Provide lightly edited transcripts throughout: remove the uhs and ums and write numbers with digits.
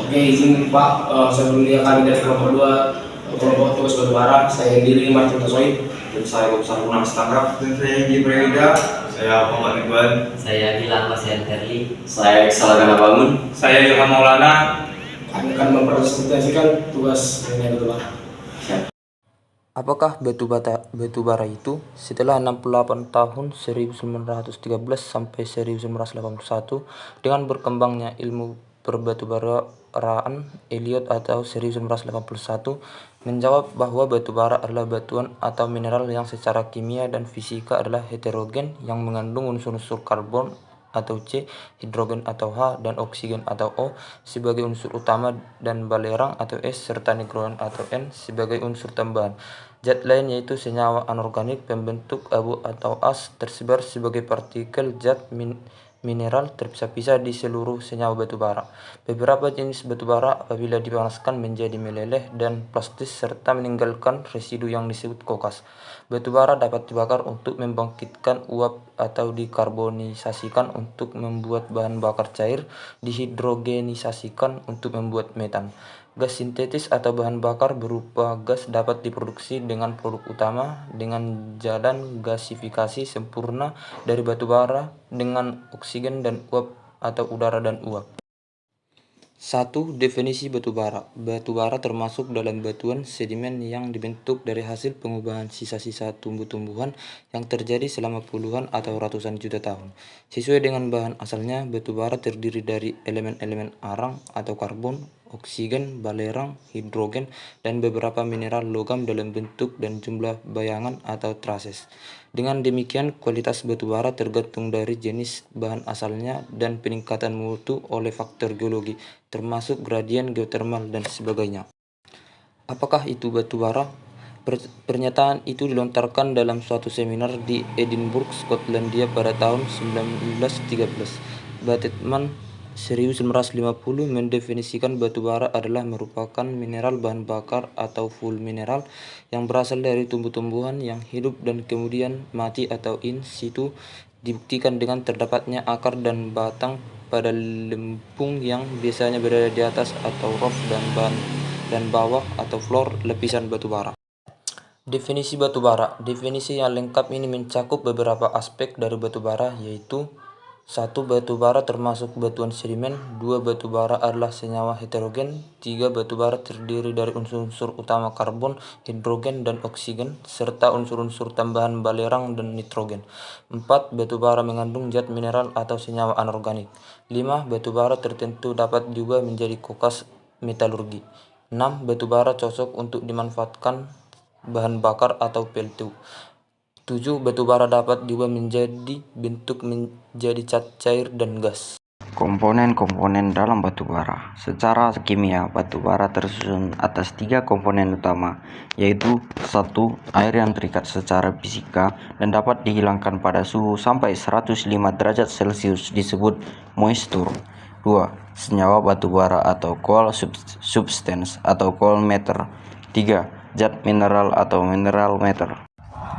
Oke, izin Pak, sebelumnya kami dari kelompok 2 kelompok tugas batubara, saya sendiri Martin Tasoid, dan saya Gopsar Munang Setangkap, dan saya Gibra Yuda, saya Muhammad Ridwan, saya Gilang Pasien Terli, saya Eksalagana Bangun, saya Ilham Maulana. Kami akan mempresentasikan tugas mengenai batubara. Apakah batu bara itu? Setelah 68 tahun 1913 sampai 1981 dengan berkembangnya ilmu perbatubaraan, Elliot atau 1981 menjawab bahwa batu bara adalah batuan atau mineral yang secara kimia dan fisika adalah heterogen yang mengandung unsur-unsur karbon atau C, hidrogen atau H, dan oksigen atau O sebagai unsur utama dan balerang atau S serta nitrogen atau N sebagai unsur tambahan. Zat lain yaitu senyawa anorganik pembentuk abu atau as tersebar sebagai partikel zat mineral terpisah-pisah di seluruh senyawa batu bara. Beberapa jenis batu bara apabila dipanaskan menjadi meleleh dan plastis serta meninggalkan residu yang disebut kokas. Batu bara dapat dibakar untuk membangkitkan uap atau dikarbonisasikan untuk membuat bahan bakar cair, dihidrogenisasikan untuk membuat metan. Gas sintetis atau bahan bakar berupa gas dapat diproduksi dengan produk utama dengan jalan gasifikasi sempurna dari batu bara dengan oksigen dan uap atau udara dan uap. 1. Definisi batu bara. Batu bara termasuk dalam batuan sedimen yang dibentuk dari hasil pengubahan sisa-sisa tumbuh-tumbuhan yang terjadi selama puluhan atau ratusan juta tahun. Sesuai dengan bahan asalnya, batu bara terdiri dari elemen-elemen arang atau karbon, oksigen, balerang, hidrogen, dan beberapa mineral logam dalam bentuk dan jumlah bayangan atau traces. Dengan demikian, kualitas batu bara tergantung dari jenis bahan asalnya dan peningkatan mutu oleh faktor geologi, termasuk gradien geotermal dan sebagainya. Apakah itu batu bara? Pernyataan itu dilontarkan dalam suatu seminar di Edinburgh, Skotlandia pada tahun 1913. Bateman 1950 mendefinisikan batu bara adalah merupakan mineral bahan bakar atau full mineral yang berasal dari tumbuh-tumbuhan yang hidup dan kemudian mati atau in situ, dibuktikan dengan terdapatnya akar dan batang pada lempung yang biasanya berada di atas atau roof dan bawah atau floor lapisan batu bara. Definisi batu bara. Definisi yang lengkap ini mencakup beberapa aspek dari batu bara, yaitu 1. Batu bara termasuk batuan sedimen. 2. Batu bara adalah senyawa heterogen. 3. Batu bara terdiri dari unsur-unsur utama karbon, hidrogen, dan oksigen, serta unsur-unsur tambahan balerang dan nitrogen. 4. Batu bara mengandung zat mineral atau senyawa anorganik. 5. Batu bara tertentu dapat juga menjadi kokas metalurgi. 6. Batu bara cocok untuk dimanfaatkan bahan bakar atau peltu. 7. Batu bara dapat juga menjadi bentuk menjadi cat cair dan gas. Komponen-komponen dalam batu bara. Secara kimia, batu bara tersusun atas 3 komponen utama, yaitu 1. Air yang terikat secara fisika dan dapat dihilangkan pada suhu sampai 105 derajat Celcius disebut moisture. 2. Senyawa batu bara atau coal substance atau coal matter. 3. Zat mineral atau mineral matter.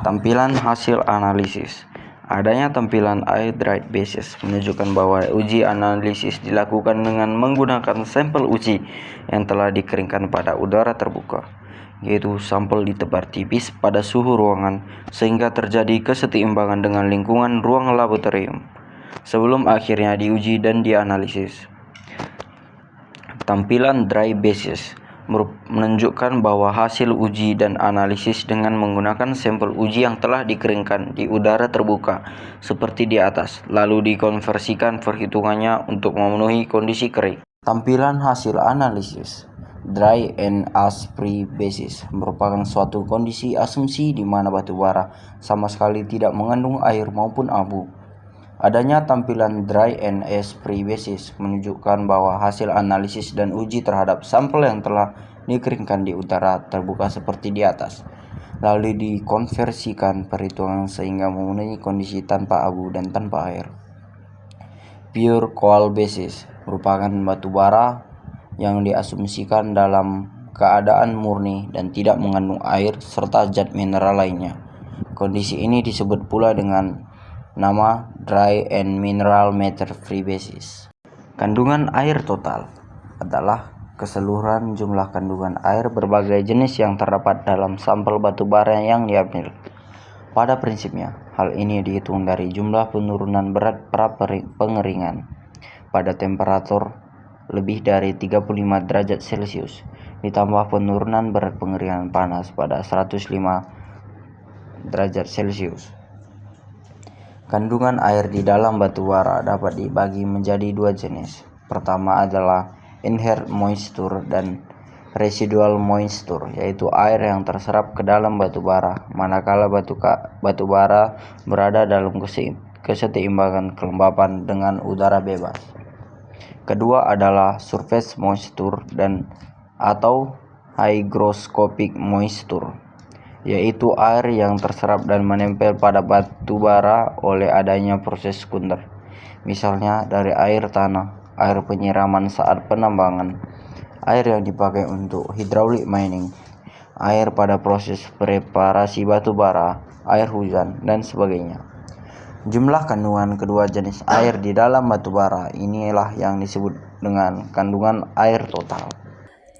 Tampilan hasil analisis. Adanya tampilan air dried basis menunjukkan bahwa uji analisis dilakukan dengan menggunakan sampel uji yang telah dikeringkan pada udara terbuka, yaitu sampel ditebar tipis pada suhu ruangan sehingga terjadi kesetimbangan dengan lingkungan ruang laboratorium sebelum akhirnya diuji dan dianalisis. Tampilan dry basis menunjukkan bahwa hasil uji dan analisis dengan menggunakan sampel uji yang telah dikeringkan di udara terbuka seperti di atas, lalu dikonversikan perhitungannya untuk memenuhi kondisi kering. Tampilan hasil analisis. Dry and ash-free basis merupakan suatu kondisi asumsi di mana batu bara sama sekali tidak mengandung air maupun abu. Adanya tampilan dry and ash-free basis menunjukkan bahwa hasil analisis dan uji terhadap sampel yang telah dikeringkan di udara terbuka seperti di atas, lalu dikonversikan perhitungan sehingga memenuhi kondisi tanpa abu dan tanpa air. Pure coal basis merupakan batu bara yang diasumsikan dalam keadaan murni dan tidak mengandung air serta zat mineral lainnya. Kondisi ini disebut pula dengan nama dry and mineral matter free basis. Kandungan air total adalah keseluruhan jumlah kandungan air berbagai jenis yang terdapat dalam sampel batu bara yang diambil. Pada prinsipnya, hal ini dihitung dari jumlah penurunan berat pra pengeringan pada temperatur lebih dari 35 derajat Celcius, ditambah penurunan berat pengeringan panas pada 105 derajat Celcius. Kandungan air di dalam batu bara dapat dibagi menjadi dua jenis. Pertama adalah inherent moisture dan residual moisture, yaitu air yang terserap ke dalam batu bara manakala batu bara berada dalam keseimbangan kelembapan dengan udara bebas. Kedua adalah surface moisture dan atau hygroscopic moisture, yaitu air yang terserap dan menempel pada batu bara oleh adanya proses sekunder, misalnya dari air tanah, air penyiraman saat penambangan, air yang dipakai untuk hydraulic mining, air pada proses preparasi batu bara, air hujan, dan sebagainya. Jumlah kandungan kedua jenis air di dalam batu bara inilah yang disebut dengan kandungan air total.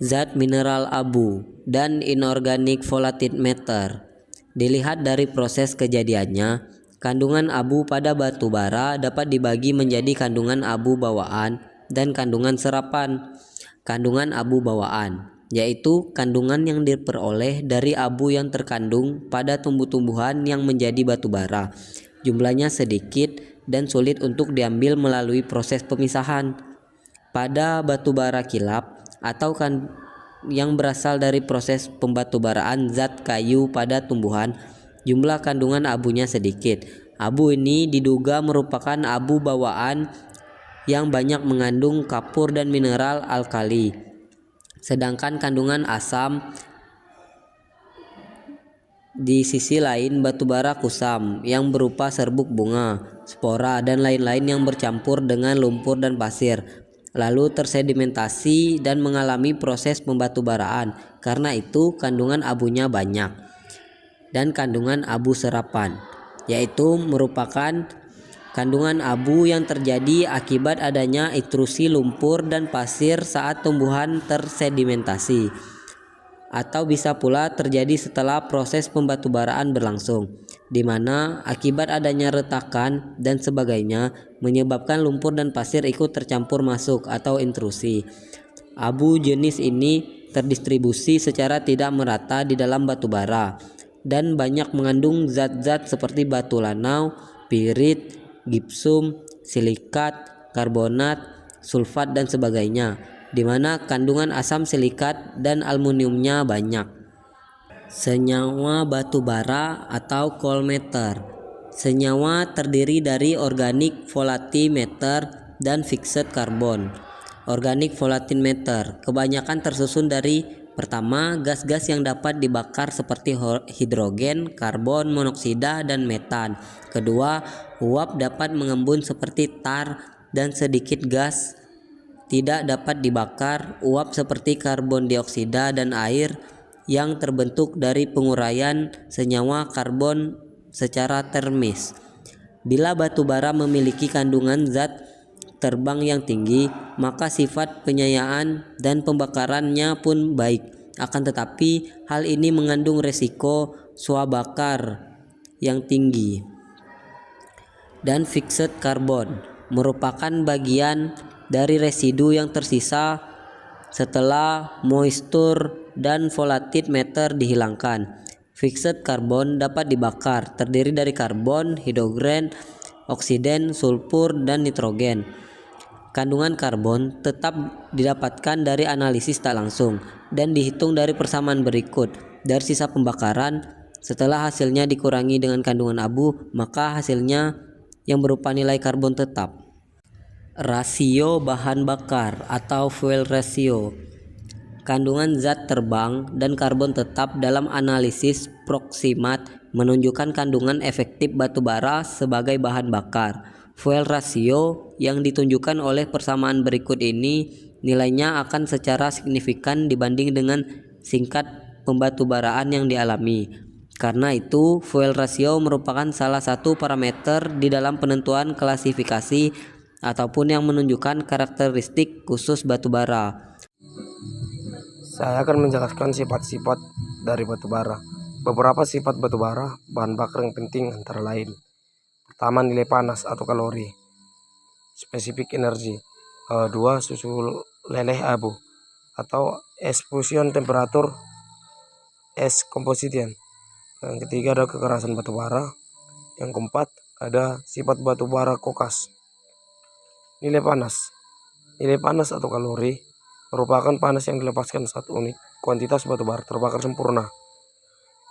Zat mineral abu dan inorganic volatile matter. Dilihat dari proses kejadiannya, kandungan abu pada batu bara dapat dibagi menjadi kandungan abu bawaan dan kandungan serapan. Kandungan abu bawaan yaitu kandungan yang diperoleh dari abu yang terkandung pada tumbuh-tumbuhan yang menjadi batu bara. Jumlahnya sedikit dan sulit untuk diambil melalui proses pemisahan. Pada batu bara kilap atau yang berasal dari proses pembatubaraan zat kayu pada tumbuhan, jumlah kandungan abunya sedikit. Abu ini diduga merupakan abu bawaan yang banyak mengandung kapur dan mineral alkali. Sedangkan kandungan asam di sisi lain batu bara kusam yang berupa serbuk bunga, spora, dan lain-lain yang bercampur dengan lumpur dan pasir, lalu tersedimentasi dan mengalami proses pembatubaraan. Karena itu kandungan abunya banyak. Dan kandungan abu serapan, yaitu merupakan kandungan abu yang terjadi akibat adanya intrusi lumpur dan pasir saat tumbuhan tersedimentasi, atau bisa pula terjadi setelah proses pembatubaraan berlangsung, di mana akibat adanya retakan dan sebagainya menyebabkan lumpur dan pasir ikut tercampur masuk atau intrusi. Abu jenis ini terdistribusi secara tidak merata di dalam batu bara dan banyak mengandung zat-zat seperti batu lanau, pirit, gipsum, silikat, karbonat, sulfat, dan sebagainya, di mana kandungan asam silikat dan aluminiumnya banyak. Senyawa batu bara atau coal matter. Senyawa terdiri dari organic volatile matter dan fixed carbon. Organic volatile matter kebanyakan tersusun dari: pertama, gas-gas yang dapat dibakar seperti hidrogen, karbon monoksida, dan metan. Kedua, uap dapat mengembun seperti tar dan sedikit gas tidak dapat dibakar, uap seperti karbon dioksida dan air yang terbentuk dari penguraian senyawa karbon secara termis. Bila batu bara memiliki kandungan zat terbang yang tinggi, maka sifat penyayaan dan pembakarannya pun baik. Akan tetapi hal ini mengandung resiko swabakar yang tinggi. Dan fixed carbon merupakan bagian dari residu yang tersisa setelah moisture dan volatile matter dihilangkan. Fixed carbon dapat dibakar, terdiri dari karbon, hidrogen, oksiden, sulfur, dan nitrogen. Kandungan karbon tetap didapatkan dari analisis tak langsung dan dihitung dari persamaan berikut. Dari sisa pembakaran, setelah hasilnya dikurangi dengan kandungan abu, maka hasilnya yang berupa nilai karbon tetap. Rasio bahan bakar atau fuel ratio. Kandungan zat terbang dan karbon tetap dalam analisis proximat menunjukkan kandungan efektif batu bara sebagai bahan bakar. Fuel ratio yang ditunjukkan oleh persamaan berikut ini nilainya akan secara signifikan dibanding dengan singkat pembatubaraan yang dialami. Karena itu, fuel ratio merupakan salah satu parameter di dalam penentuan klasifikasi ataupun yang menunjukkan karakteristik khusus batu bara. Saya akan menjelaskan sifat-sifat dari batu bara. Beberapa sifat batu bara, bahan bakar yang penting antara lain. Pertama, nilai panas atau kalori. Spesifik energi. Dua, susu leleh abu atau exfusion temperatur es composition. Yang ketiga ada kekerasan batu bara. Yang keempat ada sifat batu bara kokas. Nilai panas. Nilai panas atau kalori merupakan panas yang dilepaskan saat unit kuantitas batu bara terbakar sempurna.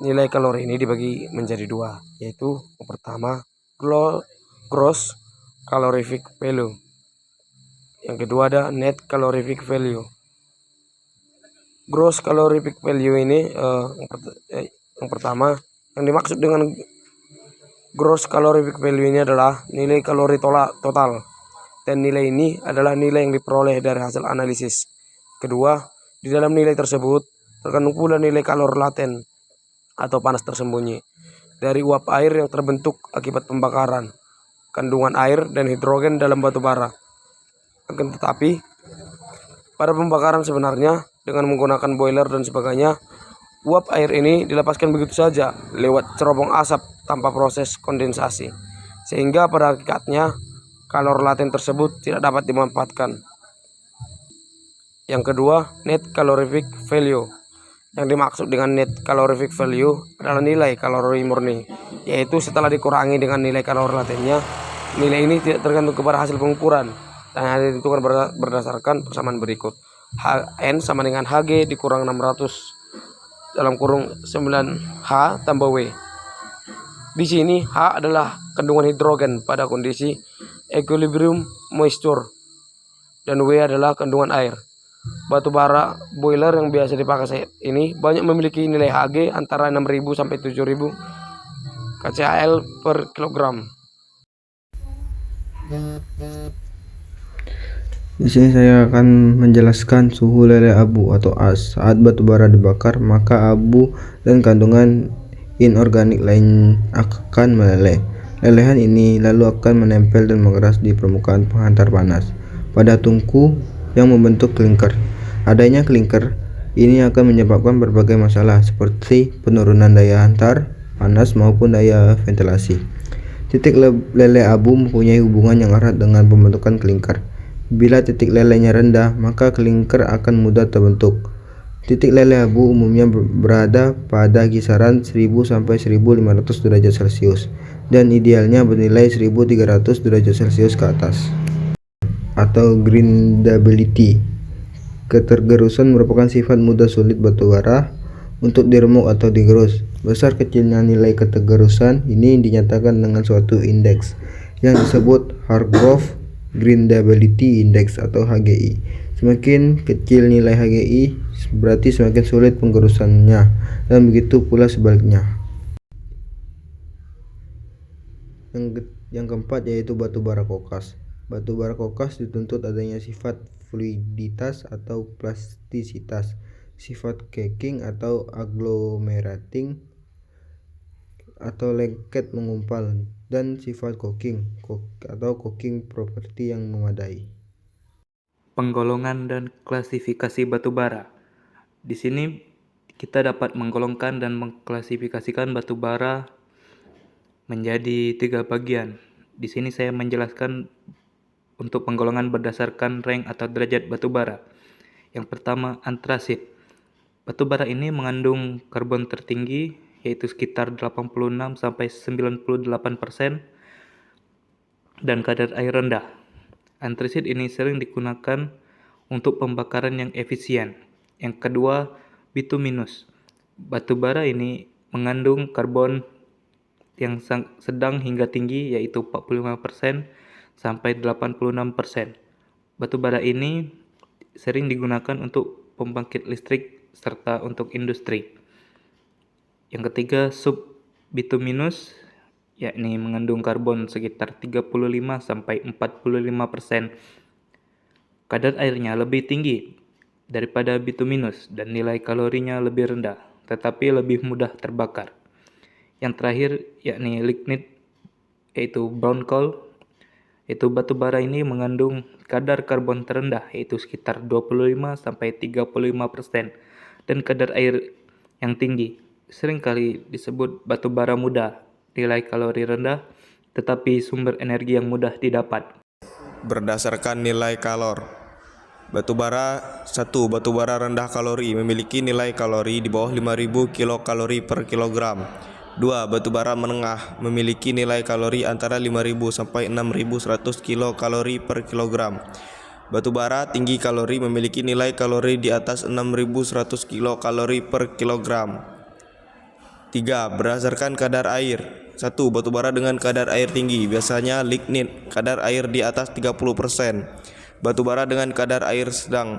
Nilai kalori ini dibagi menjadi dua, yaitu yang pertama gross calorific value. Yang kedua ada net calorific value. Gross calorific value ini yang pertama, yang dimaksud dengan gross calorific value ini adalah nilai kalori total, dan nilai ini adalah nilai yang diperoleh dari hasil analisis. Kedua, di dalam nilai tersebut terkandung pula nilai kalori laten atau panas tersembunyi dari uap air yang terbentuk akibat pembakaran, kandungan air dan hidrogen dalam batu bara. Akan tetapi, pada pembakaran sebenarnya dengan menggunakan boiler dan sebagainya, uap air ini dilepaskan begitu saja lewat cerobong asap tanpa proses kondensasi, sehingga pada hakikatnya kalori laten tersebut tidak dapat dimanfaatkan. Yang kedua, net calorific value. Yang dimaksud dengan net calorific value adalah nilai kalori murni, yaitu setelah dikurangi dengan nilai kalori latennya. Nilai ini tidak tergantung kepada hasil pengukuran dan hanya ditentukan berdasarkan persamaan berikut. N sama dengan Hg dikurang 600 dalam kurung 9H tambah W. Di sini H adalah kandungan hidrogen pada kondisi equilibrium moisture dan W adalah kandungan air. Batu bara boiler yang biasa dipakai saat ini banyak memiliki nilai Hg antara 6.000 sampai 7.000 kcal per kilogram. Di sini saya akan menjelaskan suhu leleh abu atau as. Saat batu bara dibakar, maka abu dan kandungan inorganik lain akan meleleh. Lelehan ini lalu akan menempel dan mengeras di permukaan penghantar panas pada tungku yang membentuk klinker. Adanya klinker ini akan menyebabkan berbagai masalah seperti penurunan daya hantar panas maupun daya ventilasi. Titik leleh abu mempunyai hubungan yang erat dengan pembentukan klinker. Bila titik lelehnya rendah, maka klinker akan mudah terbentuk. Titik leleh abu umumnya berada pada kisaran 1000 sampai 1500 derajat Celcius dan idealnya bernilai 1300 derajat Celcius ke atas. Atau grindability. Ketergerusan merupakan sifat mudah sulit batu bara untuk diremuk atau digerus. Besar kecilnya nilai ketergerusan ini dinyatakan dengan suatu indeks yang disebut Hargrove Grindability Index atau HGI. Semakin kecil nilai HGI berarti semakin sulit penggerusannya, dan begitu pula sebaliknya. Yang keempat yaitu batu bara kokas. Batu bara kokas dituntut adanya sifat fluiditas atau plastisitas, sifat caking atau agglomerating atau lengket mengumpal, dan sifat caulking atau caulking property yang memadai. Penggolongan dan klasifikasi batu bara. Di sini kita dapat menggolongkan dan mengklasifikasikan batu bara menjadi 3 bagian. Di sini saya menjelaskan untuk penggolongan berdasarkan rank atau derajat batu bara. Yang pertama, antrasit. Batu bara ini mengandung karbon tertinggi, yaitu sekitar 86 sampai 98%, dan kadar air rendah. Antrasit ini sering digunakan untuk pembakaran yang efisien. Yang kedua, bituminus. Batu bara ini mengandung karbon yang sedang hingga tinggi, yaitu 45% sampai 86%. Batu bara ini sering digunakan untuk pembangkit listrik serta untuk industri. Yang ketiga, subbituminus, yakni mengandung karbon sekitar 35 sampai 45%. Kadar airnya lebih tinggi daripada bituminus dan nilai kalorinya lebih rendah, tetapi lebih mudah terbakar. Yang terakhir yakni lignit, yaitu brown coal, Itu batu bara ini mengandung kadar karbon terendah yaitu sekitar 25-35% dan kadar air yang tinggi. Seringkali disebut batu bara muda, nilai kalori rendah tetapi sumber energi yang mudah didapat. Berdasarkan nilai kalor, batu bara rendah kalori memiliki nilai kalori di bawah 5.000 kilokalori per kilogram. 2. Batu bara menengah memiliki nilai kalori antara 5.000 sampai 6.100 kilokalori per kilogram. Batu bara tinggi kalori memiliki nilai kalori di atas 6.100 kilokalori per kilogram. 3. Berdasarkan kadar air. 1. Batu bara dengan kadar air tinggi, biasanya lignit, kadar air di atas 30%. Batu bara dengan kadar air sedang,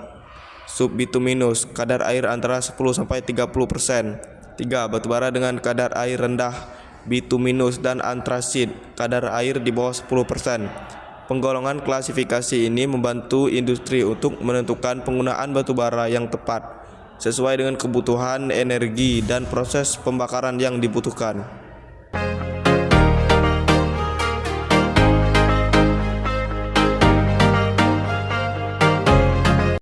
subbituminous, kadar air antara 10-30%. 3. Batu bara dengan kadar air rendah, bituminous dan antrasit, kadar air di bawah 10%. Penggolongan klasifikasi ini membantu industri untuk menentukan penggunaan batu bara yang tepat sesuai dengan kebutuhan energi dan proses pembakaran yang dibutuhkan.